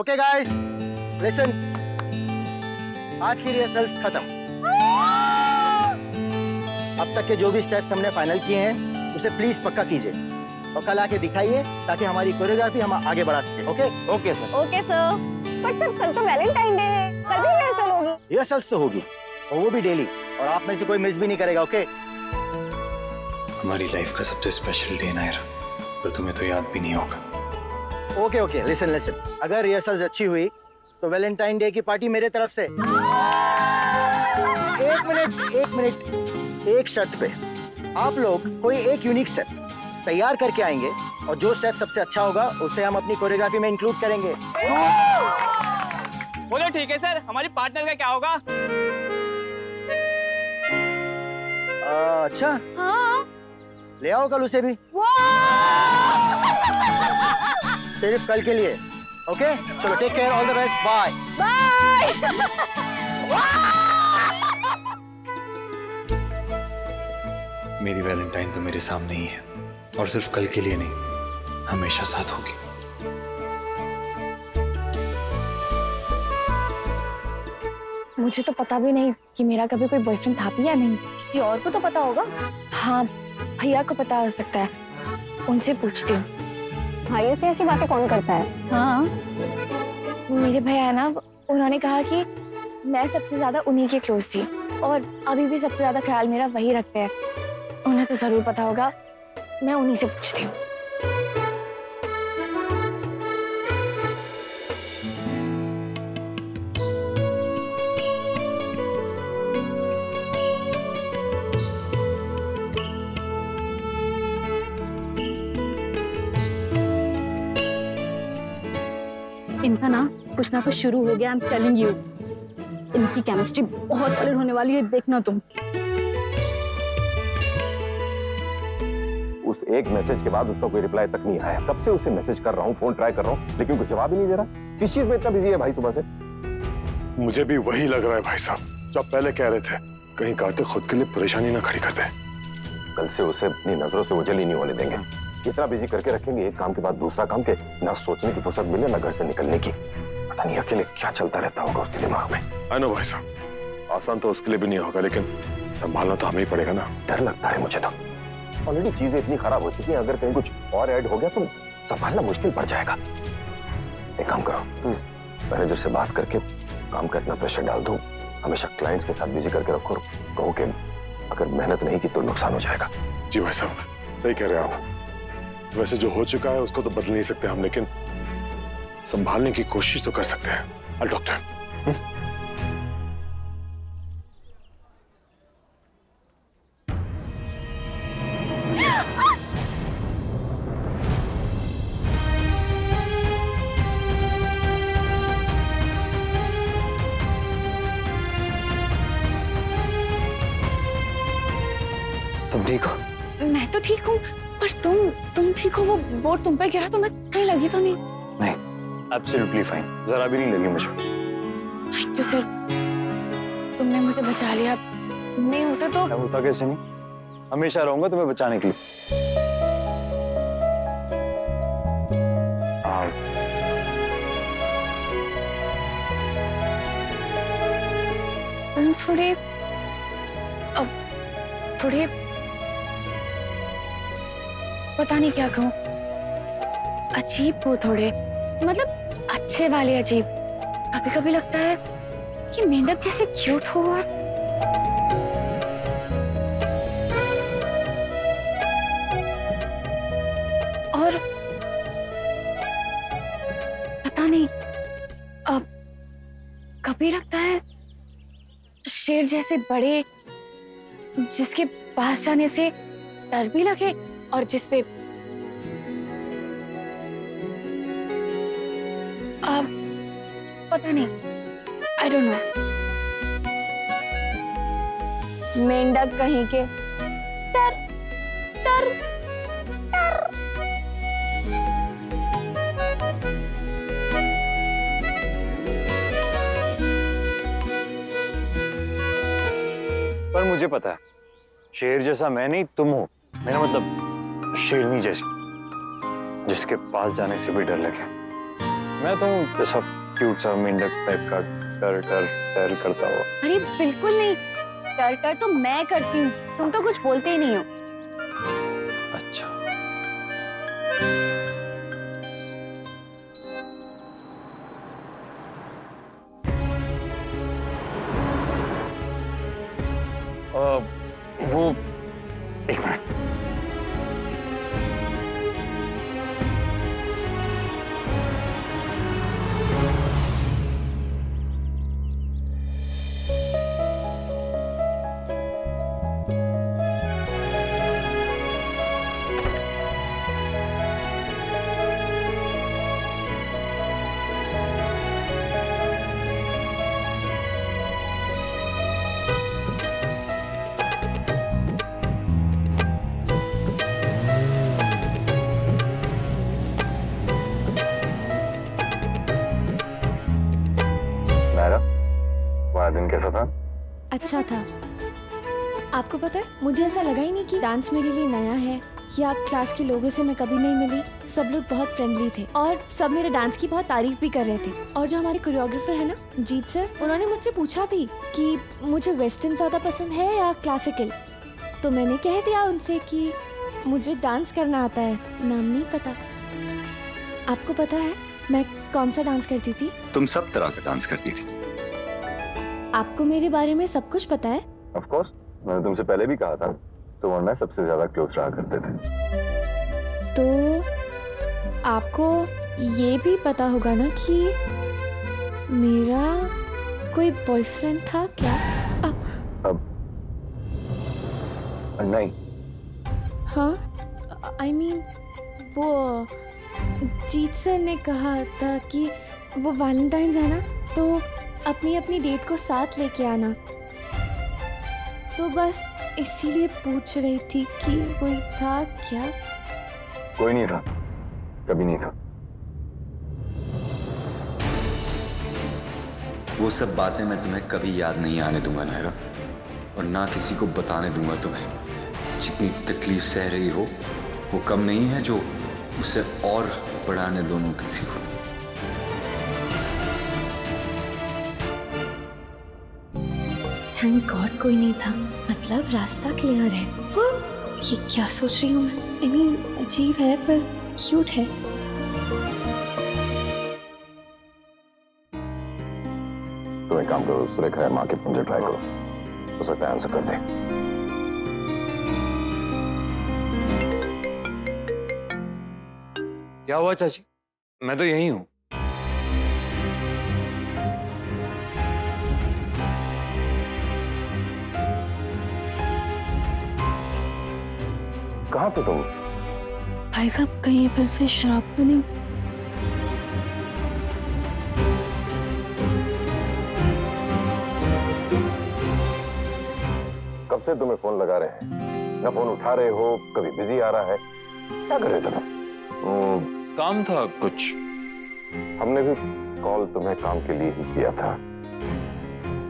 Okay guys, listen, आज की rehearsals खत्म। अब तक के जो भी स्टेप्स हमने फाइनल किए हैं उसे प्लीज पक्का कीजिए और कल आके दिखाइए ताकि हमारी कोरियोग्राफी हम आगे बढ़ा सके। Okay? Okay sir. Okay sir. पर सर कल तो वैलेंटाइन डे है, कल भी रिहर्सल होगी। रिहर्सल्स तो होगी और वो भी डेली, और आप में से कोई मिस भी नहीं करेगा। ओके? हमारी लाइफ का सबसे स्पेशल डे नायरा, पर तुम्हें तो याद भी नहीं होगा। ओके ओके, लिसन लिसन, अगर रिहर्सल्स अच्छी हुई तो वैलेंटाइन डे की पार्टी मेरे तरफ से। एक मिनट, एक शर्त पे। आप लोग कोई एक यूनिक स्टेप तैयार करके आएंगे और जो स्टेप सबसे अच्छा होगा उसे हम अपनी कोरियोग्राफी में इंक्लूड करेंगे। बोलो ठीक है सर, हमारी पार्टनर का क्या होगा? अच्छा, हाँ। ले आओ कल उसे भी, सिर्फ कल के लिए। ओके? चलो, take care, all the best, bye bye. मेरी वैलेंटाइन तो मेरे सामने ही है, और सिर्फ कल के लिए नहीं, हमेशा साथ होगी। मुझे तो पता भी नहीं कि मेरा कभी कोई बॉयफ्रेंड था भी या नहीं। किसी और को तो पता होगा। हाँ, भैया को पता हो सकता है, उनसे पूछती हूँ। भाई से ऐसी बातें कौन करता है? हाँ, मेरे भैया है ना, उन्होंने कहा कि मैं सबसे ज्यादा उन्हीं के क्लोज थी और अभी भी सबसे ज्यादा ख्याल मेरा वही रखते हैं। उन्हें तो जरूर पता होगा, मैं उन्हीं से पूछती हूँ। इनका ना कुछ शुरू हो गया। आई एम टेलिंग यू, इनकी केमिस्ट्री बहुत सॉलिड होने वाली है, देखना तुम। उस एक मैसेज के बाद उसका कोई रिप्लाई तक नहीं आया। कब से उसे मैसेज कर रहा हूँ, फोन ट्राई कर रहा हूँ, लेकिन कोई जवाब ही नहीं दे रहा। किस चीज में इतना बिजी है भाई सुबह से? मुझे भी वही लग रहा है भाई साहब, जो आप पहले कह रहे थे, कहीं कार्तिक खुद के लिए परेशानी ना खड़ी कर दे। कल से उसे अपनी नजरों से ओझल ही नहीं होने देंगे। इतना बिजी करके रखेंगे, एक काम के बाद दूसरा काम, के ना सोचने की फुर्सत मिले ना घर से निकलने की। पता नहीं अकेले क्या चलता रहता होगा उसके दिमाग में। आई नो भाई साहब, आसान तो उसके लिए भी नहीं होगा, लेकिन संभालना तो हमें ही पड़ेगा ना। डर लगता है मुझे तो। ऑलरेडी चीजें इतनी खराब हो चुकी हैं, अगर कहीं कुछ और ऐड हो गया तो संभालना मुश्किल पड़ जाएगा। एक काम करो, मैनेजर से बात करके काम का इतना प्रेशर डाल दो, हमेशा क्लाइंट्स के साथ बिजी करके रखो। कहो कि अगर मेहनत नहीं की तो नुकसान हो जाएगा। जी भाई साहब, सही कह रहे हैं आप। वैसे जो हो चुका है उसको तो बदल नहीं सकते हम, लेकिन संभालने की कोशिश तो कर सकते हैं। डॉक्टर, तुम ठीक हो? मैं तो ठीक हूँ, पर तुम ठीक हो? वो बोर्ड तुम पे गिरा तो मैं कहीं लगी तो नहीं? नहीं, एब्सोल्युटली फाइन, जरा भी नहीं लगी मुझे। थैंक यू सर, तुमने मुझे बचा लिया। नहीं होता तो मैं होता कैसे नहीं, हमेशा रहूंगा तुम्हें बचाने के लिए। तुम थोड़े पता नहीं क्या कहूँ, अजीब हो थोड़े, मतलब अच्छे वाले अजीब। कभी कभी लगता है कि मेंढक जैसे क्यूट हो, और पता नहीं, अब कभी लगता है शेर जैसे बड़े, जिसके पास जाने से डर भी लगे और जिसपे अब पता नहीं, आई डोंट नो। मेंढक कहीं के। डर डर डर। पर मुझे पता है, शेर जैसा मैं नहीं तुम हो। मेरा मतलब शेरनी जैसी, जिसके पास जाने से भी डर लगे। मैं तो जैसा क्यूट सा मेंढक टाइप का टर टर टर करता हूँ। अरे बिल्कुल नहीं, टर टर तो मैं करती हूँ, तुम तो कुछ बोलते ही नहीं हो। अच्छा। वो एक मिनट। दिन कैसा था? अच्छा था। आपको पता है, मुझे ऐसा लगा ही नहीं कि डांस मेरे लिए नया है या क्लास के लोगों से मैं कभी नहीं मिली। सब लोग बहुत फ्रेंडली थे और सब मेरे डांस की बहुत तारीफ भी कर रहे थे। और जो हमारे कोरियोग्राफर है ना, जीत सर, उन्होंने मुझसे पूछा भी कि मुझे वेस्टर्न ज़्यादा पसंद है या क्लासिकल। तो मैंने कह दिया उनसे कि मुझे डांस करना आता है, नाम नहीं पता। आपको पता है मैं कौन सा डांस करती थी? तुम सब तरह का डांस करती थी। आपको मेरे बारे में सब कुछ पता है? Of course, मैंने तुमसे पहले भी कहा था, तुम और मैं सबसे ज्यादा क्लोज रहा करते थे। तो आपको ये भी पता होगा ना कि मेरा कोई बॉयफ्रेंड था क्या? अब नहीं। हाँ, I mean, वो जीत सर ने कहा था कि वो वैलेंटाइन्स है ना, तो अपनी अपनी डेट को साथ लेके आना। तो बस इसीलिए पूछ रही थी कि कोई था क्या? कोई नहीं था, कभी नहीं था। वो सब बातें मैं तुम्हें कभी याद नहीं आने दूंगा नायरा, और ना किसी को बताने दूंगा तुम्हें। जितनी तकलीफ सह रही हो वो कम नहीं है जो उसे और बढ़ाने दोनों किसी को। थैंक गॉड कोई नहीं था, मतलब रास्ता क्लियर है। ये क्या सोच रही हूँ मैं? I mean, अजीब है पर क्यूट है। तुम एक काम करो, सुरेखा माँ के फोन से ट्राई करो, हो सकता है आंसर कर दे। क्या हुआ चाची? मैं तो यही हूँ। कहाँ थे तुम? भाई साहब कहीं फिर से शराब तो नहीं? कब से तुम्हें फोन लगा रहे हैं, ना फोन उठा रहे हो, कभी बिजी आ रहा है, क्या कर रहे थे तुम? काम था कुछ। हमने भी कॉल तुम्हें काम के लिए ही किया था।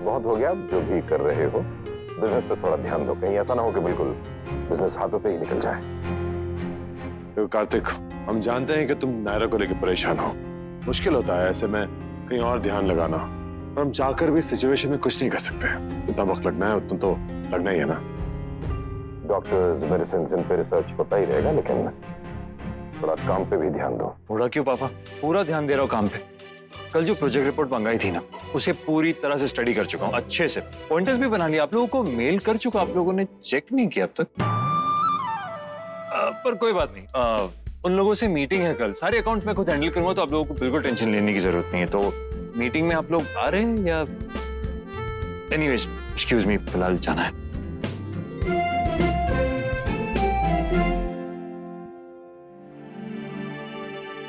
बहुत हो गया जो भी कर रहे हो, बिजनेस पे थोड़ा ध्यान दो, कहीं ऐसा ना हो कि बिल्कुल बिजनेस हाथों से ही निकल जाए। तो कार्तिक, हम जानते हैं कि तुम नायरा को लेकर परेशान हो, मुश्किल होता है ऐसे में कहीं और ध्यान लगाना, और हम चाहकर भी सिचुएशन में कुछ नहीं कर सकते। जितना वक्त लगना है उतना तो लगना ही है ना। डॉक्टर्स, मेडिसिन, इन पे रिसर्च होता ही रहेगा, लेकिन थोड़ा काम पे भी ध्यान दो। थोड़ा क्यों पापा, पूरा ध्यान दे रहा हूँ काम पे। कल जो प्रोजेक्ट रिपोर्ट मंगाई थी ना, उसे पूरी तरह से स्टडी कर चुका हूँ, अच्छे से पॉइंटर्स भी बना लिया, आप लोगों को मेल कर चुका, आप लोगों ने चेक नहीं किया अब तक। पर कोई बात नहीं, उन लोगों से मीटिंग है कल, सारे अकाउंट में खुद हैंडल करूंगा, तो आप लोगों को बिल्कुल टेंशन लेने की जरूरत नहीं है। तो मीटिंग में आप लोग आ रहे हैं या? एनीवेज, एक्सक्यूज मी, फिलहाल जाना है।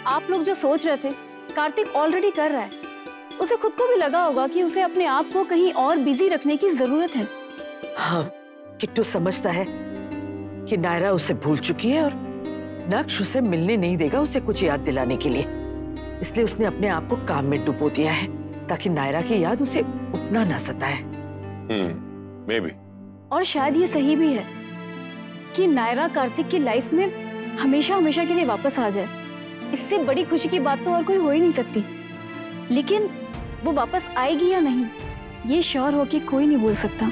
आप लोग जो सोच रहे थे कार्तिक ऑलरेडी कर रहा है। उसे खुद को भी लगा होगा कि उसे अपने आप को कहीं और बिजी रखने की जरूरत है। हाँ, किट्टू समझता है कि नायरा उसे भूल चुकी है और नक्श उसे मिलने नहीं देगा उसे कुछ याद दिलाने के लिए। इसलिए उसने अपने आप को काम में डुबो दिया है ताकि नायरा की याद उसे उतना ना सताए। May be. और शायद ये सही भी है कि नायरा कार्तिक की लाइफ में हमेशा हमेशा के लिए वापस आ जाए, इससे बड़ी खुशी की बात तो और कोई हो ही नहीं सकती। लेकिन वो वापस आएगी या नहीं, ये श्योर होके कोई नहीं बोल सकता।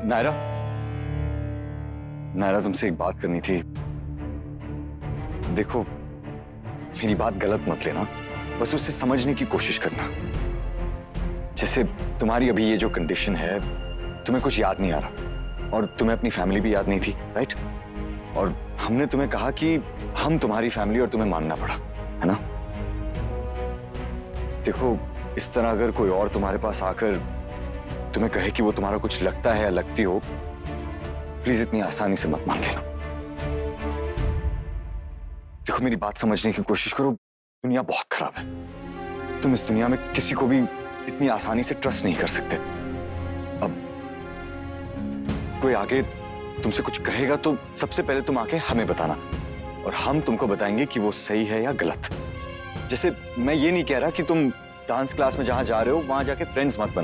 नायरा, नायरा तुमसे एक बात करनी थी। देखो, मेरी बात गलत मत लेना, बस उसे समझने की कोशिश करना। जैसे तुम्हारी अभी ये जो कंडीशन है, तुम्हें कुछ याद नहीं आ रहा और तुम्हें अपनी फैमिली भी याद नहीं थी, राइट? और हमने तुम्हें कहा कि हम तुम्हारी फैमिली और तुम्हें मानना पड़ा, है ना? देखो, इस तरह अगर कोई और तुम्हारे पास आकर तुम्हें कहे कि वो तुम्हारा कुछ लगता है या लगती हो, प्लीज इतनी आसानी से मत मान लेना। देखो, मेरी बात समझने की कोशिश करो। दुनिया बहुत खराब है। तुम इस दुनिया में किसी को भी इतनी आसानी से ट्रस्ट नहीं कर सकते। अब कोई आगे तुमसे कुछ कहेगा तो सबसे पहले तुम आके हमें बताना और हम तुमको बताएंगे कि वो सही है या गलत। जैसे मैं ये नहीं कह रहा कि तुम डांस क्लास में जहां जा रहे हो वहां जाके फ्रेंड्स मत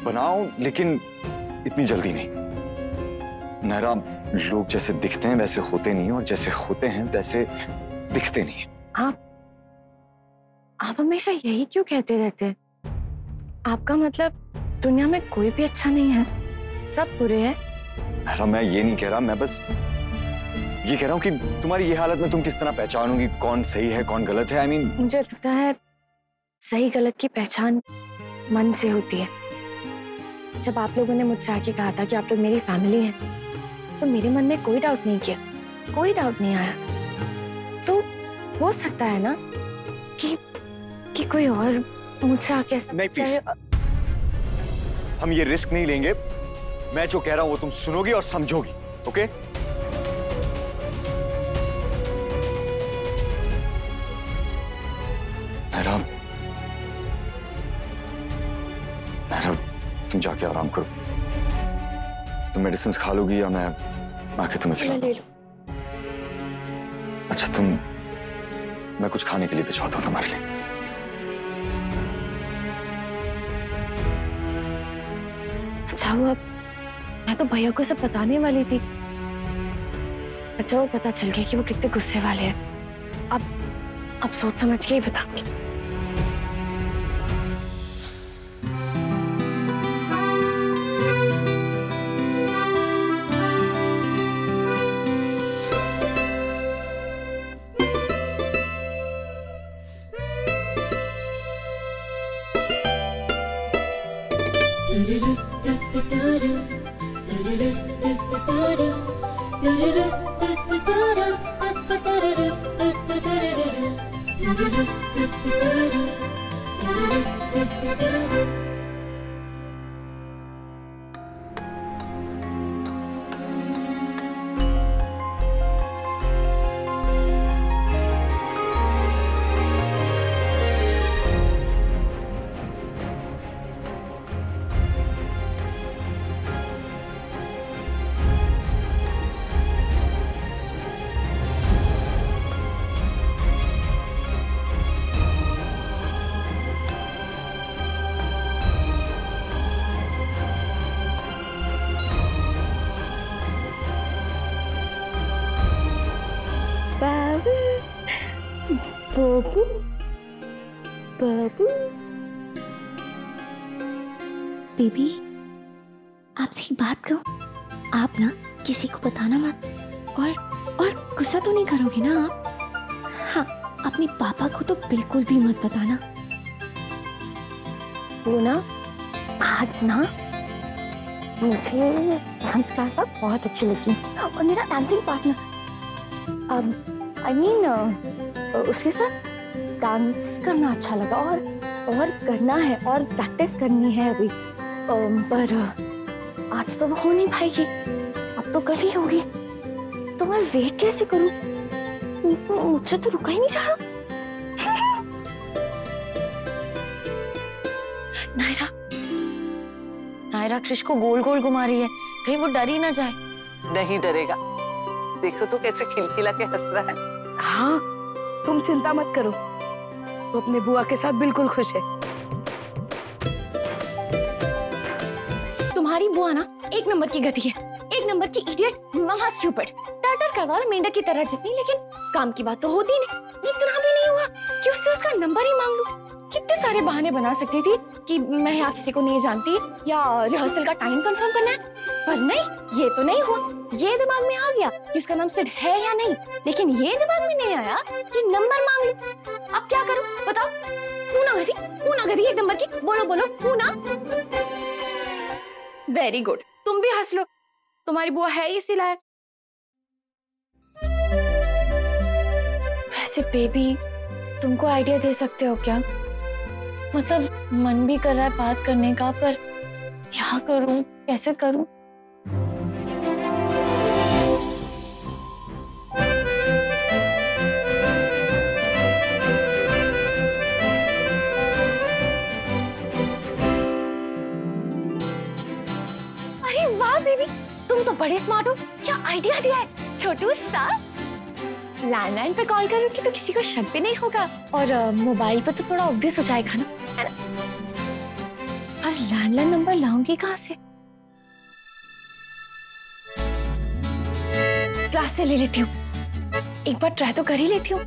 बनाओ, लेकिन इतनी जल्दी नहीं। नायरा, लोग जैसे दिखते हैं वैसे होते नहीं और जैसे होते हैं वैसे दिखते नहीं। आप हमेशा यही क्यों कहते रहते हैं? आपका मतलब दुनिया में कोई भी अच्छा नहीं है, सब बुरे हैं? नायरा, मैं ये नहीं कह रहा, मैं बस ये कह रहा हूँ कि तुम्हारी ये हालत में तुम किस तरह पहचानोगी कौन सही है कौन गलत है। आई मीन, मुझे लगता है सही गलत की पहचान मन से होती है। जब आप लोगों ने मुझसे आके कहा था कि आप लोग मेरी फैमिली हैं, तो मेरे मन में कोई डाउट नहीं किया, कोई डाउट नहीं आया। तो हो सकता है ना कि कोई और मुझसे आके ऐसा नहीं, प्लीज, हम ये रिस्क नहीं लेंगे। मैं जो कह रहा हूं वो तुम सुनोगी और समझोगी, ओके? नायरा, तुम जाके आराम करो। तुम मेडिसिन खा लोगी या मैं आके तुम्हें खिला दूं? अच्छा, मैं कुछ खाने के लिए भिजवाता हूं तुम्हारे लिए। अच्छा हुआ, मैं तो भैया को सब बताने वाली थी। अच्छा वो पता चल गया कि वो कितने गुस्से वाले हैं। अब सोच समझ के ही बताऊंगी। बाबू, बाबू, बेबी, आपसे एक बात कहूं, आप ना किसी को बताना मत और गुस्सा तो नहीं करोगे ना आप? हाँ, अपने पापा को तो बिल्कुल भी मत बताना। वो ना आज ना मुझे डांस क्लास ना बहुत अच्छी लगी और मेरा डांसिंग पार्टनर आई मीन उसके साथ डांस करना अच्छा लगा और करना है और प्रैक्टिस करनी है अभी। पर आज तो वो हो नहीं पाएगी, अब तो कल ही होगी। तो मैं वेट कैसे करूं? मुझसे तो रुका ही नहीं जा रहा। नायरा, नायरा कृष को गोल गोल घुमा रही है, कहीं वो डर ही ना जाए। नहीं डरेगा, देखो तो कैसे खिलखिला के हंस रहा है। हाँ, तुम चिंता मत करो, वो अपने बुआ के साथ बिल्कुल खुश है। तुम्हारी बुआ ना एक नंबर की गधी है, एक नंबर की इडियट, महा स्टूपिड। टर करवा लो मेंढक की तरह जितनी, लेकिन काम की बात तो होती नहीं। इतना भी नहीं हुआ कि उससे उसका नंबर ही मांग लूं। कितने सारे बहाने बना सकती थी कि मैं यहाँ किसी को नहीं जानती या रिहर्सल का टाइम कंफर्म करना है, पर नहीं, ये तो नहीं हुआ। ये दिमाग में आ गया कि उसका नाम सिड है या नहीं, लेकिन ये दिमाग में नहीं आया कि नंबर मांग लूं। अब क्या करूं बताओ? पूना गधी एक नंबर की, बोलो बोलो पूना। वेरी गुड, तुम भी हंस लो, तुम्हारी बुआ है इसी लायक। वैसे बेबी, तुमको आइडिया दे सकते हो क्या? मतलब मन भी कर रहा है बात करने का, पर क्या करूं, कैसे करूं? अरे वाह बेबी, तुम तो बड़े स्मार्ट हो। क्या आइडिया दिया है छोटू सा। लैंडलाइन पे कॉल करूंगी तो किसी को शक भी नहीं होगा, और मोबाइल पे तो थोड़ा ऑब्वियस हो जाएगा ना, है ना? पर लैंडलाइन नंबर लाऊंगी कहाँ से? क्लास से ले लेती हूँ, एक बार ट्राई तो कर ही लेती हूँ,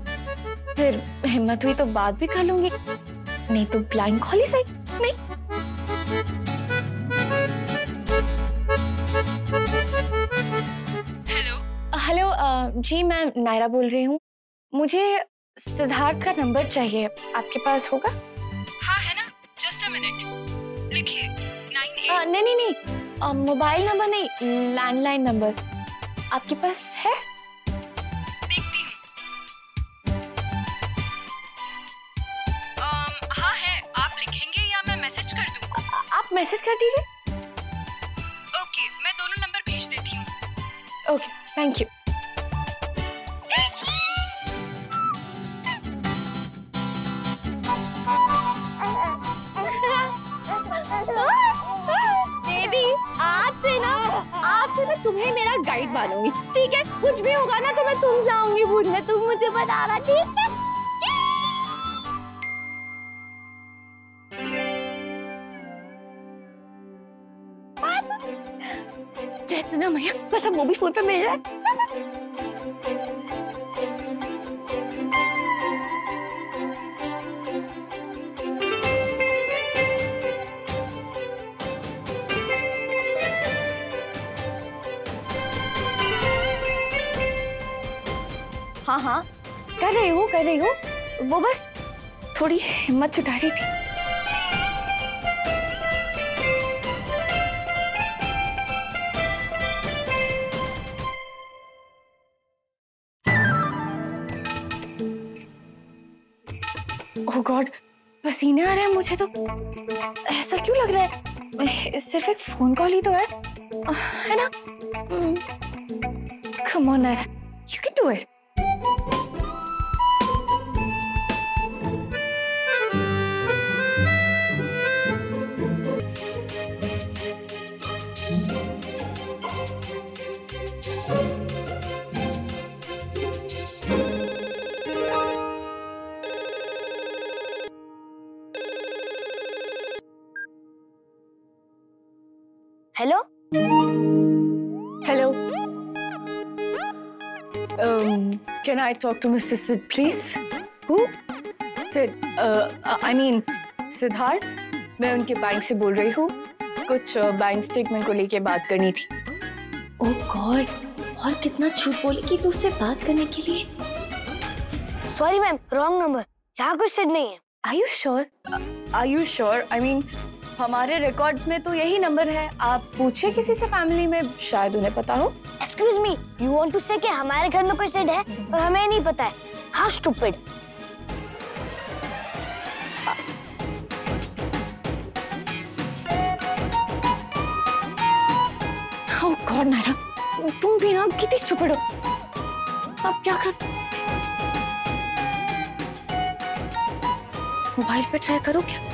फिर हिम्मत हुई तो बात भी कर लूंगी, नहीं तो ब्लाइंड कॉल ही सही। नहीं, हेलो जी, मैं नायरा बोल रही हूँ। मुझे सिद्धार्थ का नंबर चाहिए, आपके पास होगा? हाँ है ना, जस्ट अ मिनट, लिखिए 98। नहीं, मोबाइल नंबर नहीं, लैंडलाइन नंबर आपके पास है? देखती हूँ। हाँ है, आप लिखेंगे या मैं मैसेज कर दूँ? आप मैसेज कर दीजिए। ओके, मैं दोनों नंबर भेज देती हूँ। Okay, thank you. बेबी, आज से मैं तुम्हें मेरा गाइड मानूंगी, ठीक है? कुछ भी होगा ना तो मैं तुम जाऊंगी पूछने, तुम मुझे बताना, ठीक है? जय ना मैया, बस अब वो भी फोन पे मिल जाए। हाँ, कर रही हूँ। वो बस थोड़ी हिम्मत जुटा रही थी। ओह गॉड, पसीने आ रहे हैं मुझे तो। ऐसा क्यों लग रहा है? सिर्फ एक फोन कॉल ही तो है ना? Come on Naira, you can do it. Hello can I talk to mister Sid please? Huh? Sid, I mean Siddharth. मैं उनके बैंक से बोल रही हूँ, कुछ बैंक स्टेटमेंट को लेके बात करनी थी। ओह गॉड, और कितना झूठ बोलेगी तू उससे बात करने के लिए? सॉरी मैम, रॉन्ग नंबर, यहाँ कुछ सिड नहीं है। Are you sure? I mean, हमारे रिकॉर्ड्स में तो यही नंबर है। आप पूछे किसी से फैमिली में, शायद उन्हें पता हो। Excuse me, you want to say कि हमारे घर में कोई सिड है और हमें नहीं पता है? How stupid. Oh God Naira, तुम भी ना कितनी स्टूपिड हो। अब क्या कर? मोबाइल पे ट्राई करो क्या?